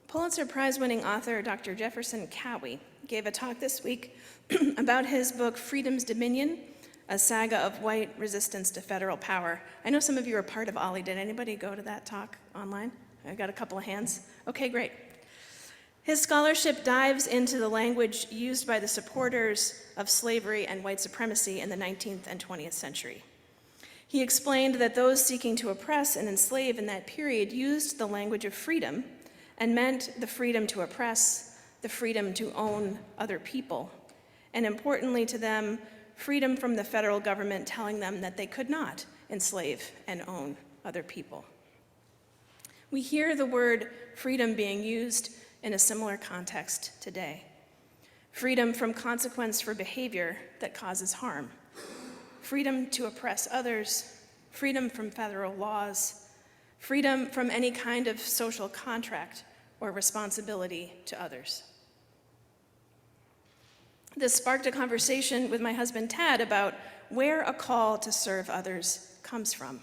Pulitzer Prize-winning author Dr. Jefferson Cowie gave a talk this week about his book, Freedom's Dominion, a saga of white resistance to federal power. I know some of you are part of OLLI. Did anybody go to that talk online? I got a couple of hands. Okay, great. His scholarship dives into the language used by the supporters of slavery and white supremacy in the 19th and 20th century. He explained that those seeking to oppress and enslave in that period used the language of freedom and meant the freedom to oppress, the freedom to own other people, and importantly to them, freedom from the federal government telling them that they could not enslave and own other people. We hear the word freedom being used in a similar context today. Freedom from consequence for behavior that causes harm. Freedom to oppress others. Freedom from federal laws. Freedom from any kind of social contract or responsibility to others. This sparked a conversation with my husband, Tad, about where a call to serve others comes from.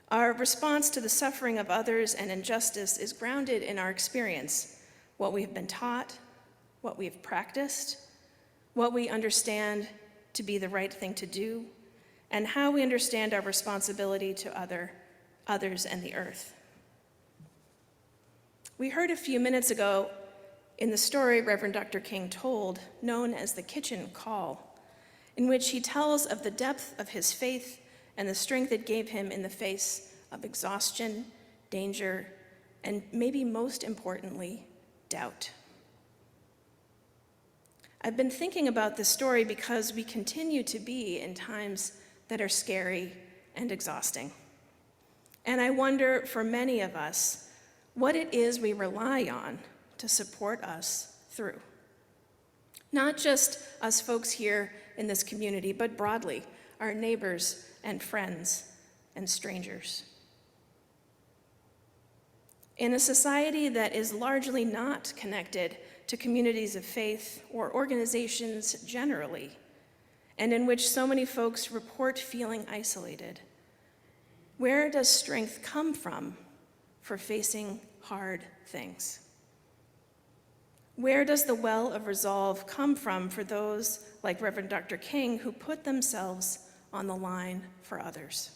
Our response to the suffering of others and injustice is grounded in our experience, what we've been taught, what we've practiced, what we understand to be the right thing to do, and how we understand our responsibility to others and the earth. We heard a few minutes ago in the story Reverend Dr. King told, known as the Kitchen Call, in which he tells of the depth of his faith and the strength it gave him in the face of exhaustion, danger, and maybe most importantly, doubt. I've been thinking about this story because we continue to be in times that are scary and exhausting. And I wonder, for many of us, what it is we rely on to support us through. Not just us folks here in this community, but broadly, our neighbors and friends and strangers. In a society that is largely not connected to communities of faith or organizations generally, and in which so many folks report feeling isolated, where does strength come from for facing hard things? Where does the well of resolve come from for those like Reverend Dr. King who put themselves on the line for others?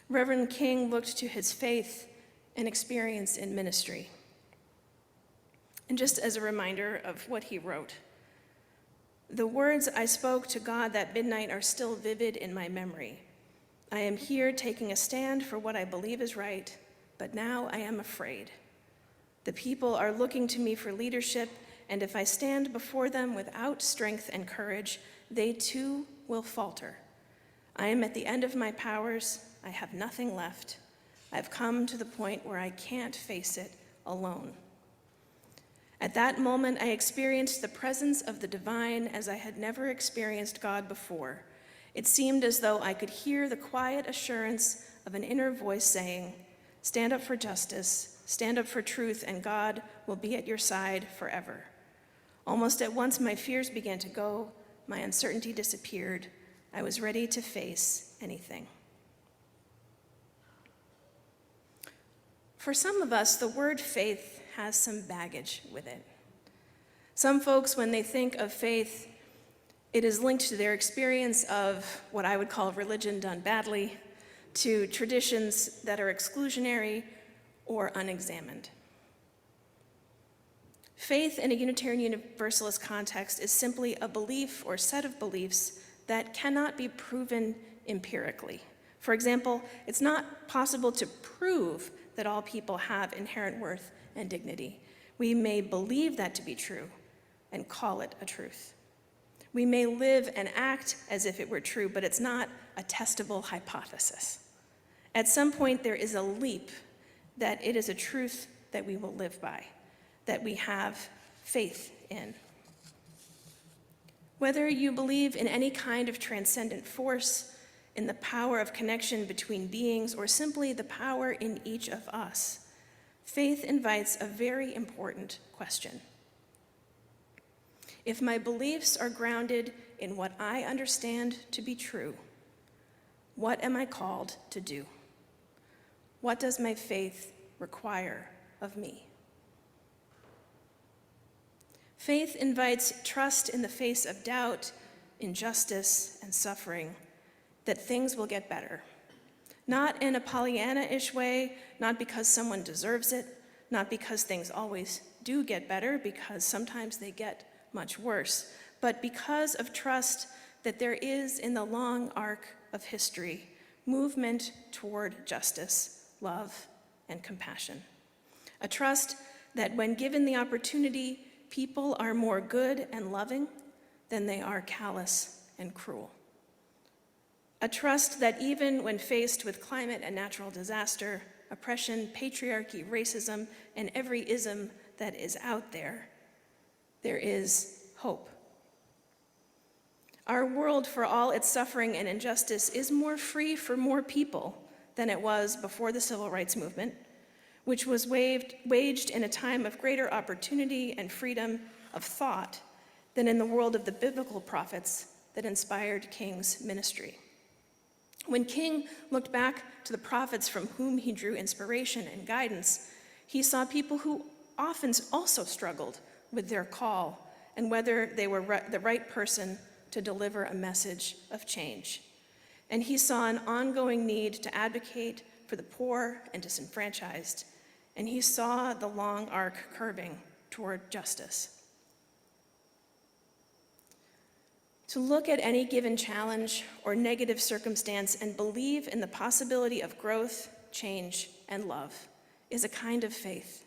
Reverend King looked to his faith and experience in ministry. And just as a reminder of what he wrote, the words I spoke to God that midnight are still vivid in my memory. I am here taking a stand for what I believe is right, but now I am afraid. The people are looking to me for leadership, and if I stand before them without strength and courage, they too will falter. I am at the end of my powers. I have nothing left. I've come to the point where I can't face it alone. At that moment, I experienced the presence of the divine as I had never experienced God before. It seemed as though I could hear the quiet assurance of an inner voice saying, "Stand up for justice, stand up for truth, and God will be at your side forever." Almost at once, my fears began to go, my uncertainty disappeared. I was ready to face anything. For some of us, the word faith has some baggage with it. Some folks, when they think of faith, it is linked to their experience of what I would call religion done badly, to traditions that are exclusionary or unexamined. Faith in a Unitarian Universalist context is simply a belief or set of beliefs that cannot be proven empirically. For example, it's not possible to prove that all people have inherent worth and dignity. We may believe that to be true and call it a truth. We may live and act as if it were true, but it's not a testable hypothesis. At some point, there is a leap that it is a truth that we will live by, that we have faith in. Whether you believe in any kind of transcendent force, in the power of connection between beings, or simply the power in each of us, faith invites a very important question. If my beliefs are grounded in what I understand to be true, what am I called to do? What does my faith require of me. Faith invites trust in the face of doubt, injustice, and suffering, that things will get better. Not in a Pollyanna-ish way, not because someone deserves it, not because things always do get better, because sometimes they get much worse, but because of trust that there is, in the long arc of history, movement toward justice, love, and compassion. A trust that when given the opportunity, people are more good and loving than they are callous and cruel. A trust that even when faced with climate and natural disaster, oppression, patriarchy, racism, and every ism that is out there, there is hope. Our world, for all its suffering and injustice, is more free for more people than it was before the Civil Rights Movement, which was waged in a time of greater opportunity and freedom of thought than in the world of the biblical prophets that inspired King's ministry. When King looked back to the prophets from whom he drew inspiration and guidance, he saw people who often also struggled with their call and whether they were the right person to deliver a message of change. And he saw an ongoing need to advocate for the poor and disenfranchised, and he saw the long arc curving toward justice. To look at any given challenge or negative circumstance and believe in the possibility of growth, change, and love is a kind of faith.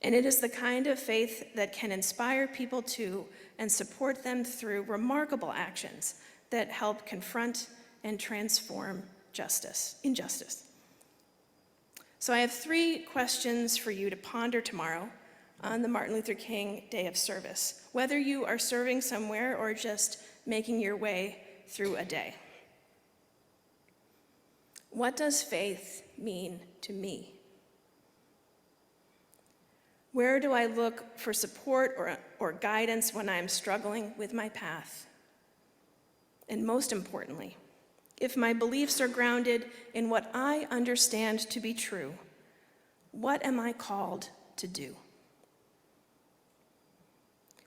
And it is the kind of faith that can inspire people to and support them through remarkable actions that help confront and transform injustice. So I have 3 questions for you to ponder tomorrow on the Martin Luther King Day of Service, whether you are serving somewhere or just making your way through a day. What does faith mean to me? Where do I look for support or guidance when I am struggling with my path? And most importantly, if my beliefs are grounded in what I understand to be true, what am I called to do?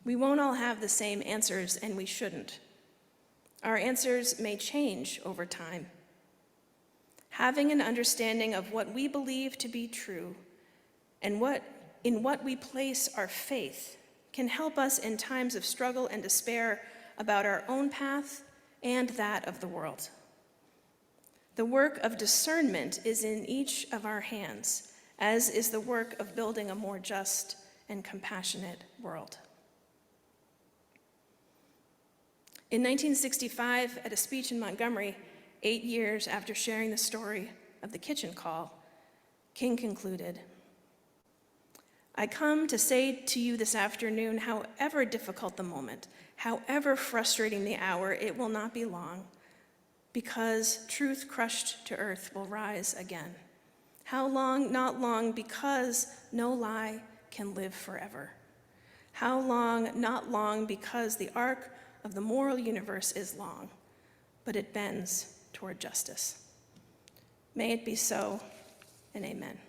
We won't all have the same answers, and we shouldn't. Our answers may change over time. Having an understanding of what we believe to be true and in what we place our faith can help us in times of struggle and despair about our own path and that of the world. The work of discernment is in each of our hands, as is the work of building a more just and compassionate world. In 1965, at a speech in Montgomery, 8 years after sharing the story of the kitchen call, King concluded, "I come to say to you this afternoon, however difficult the moment, however frustrating the hour, it will not be long, because truth crushed to earth will rise again. How long? Not long, because no lie can live forever. How long? Not long, because the arc of the moral universe is long, but it bends toward justice." May it be so, and amen.